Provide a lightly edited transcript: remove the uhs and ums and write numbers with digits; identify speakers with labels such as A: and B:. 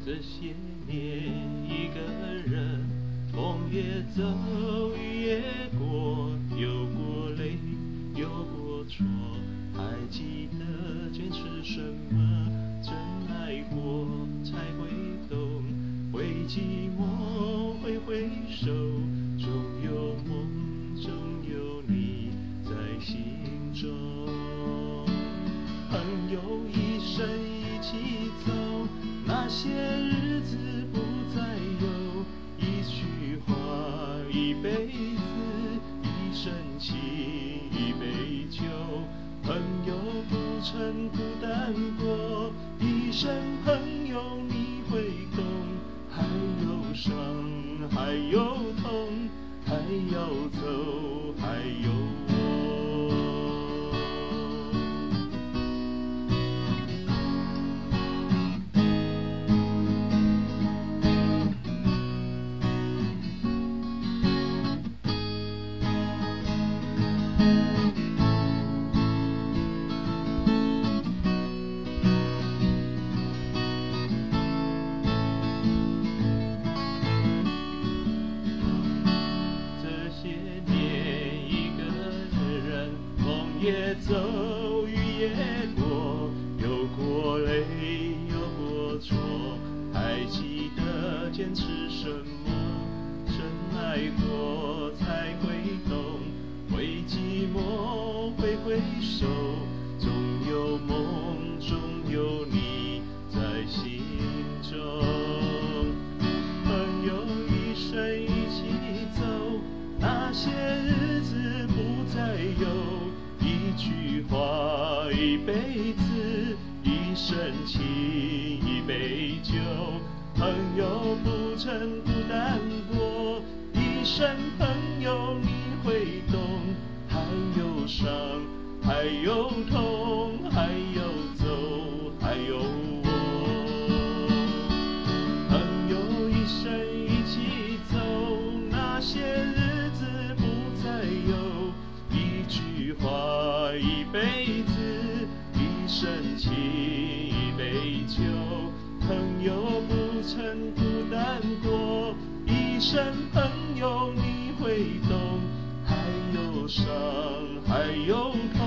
A: 这些年，一个人，风也走，雨也过，有过泪，有过错，还记得坚持什么？真爱过才会懂，会寂寞，会回首，总有梦，总有你在心中。朋友一生一起走，那些日子不再有，一句话，一辈子，一生情，一杯酒。朋友不曾孤单过，一生朋友你会懂，还有伤，还有痛，还要走，还有我。也走，雨也过，有过泪，有过错，还记得坚持什么？真爱过才会懂，会寂寞，会回首，总有梦，总有你在心中。朋友一生一起走，那些日子不再有。一句话，一辈子，一生情，一杯酒。朋友不曾孤单过，一生朋友你会懂，还有伤，还有痛，还有走，还有我。朋友一生一起走，那些日子不再有。一句话，一辈子，一生情，一杯酒。朋友不曾孤单过，一生朋友你会懂，还有伤，还有痛。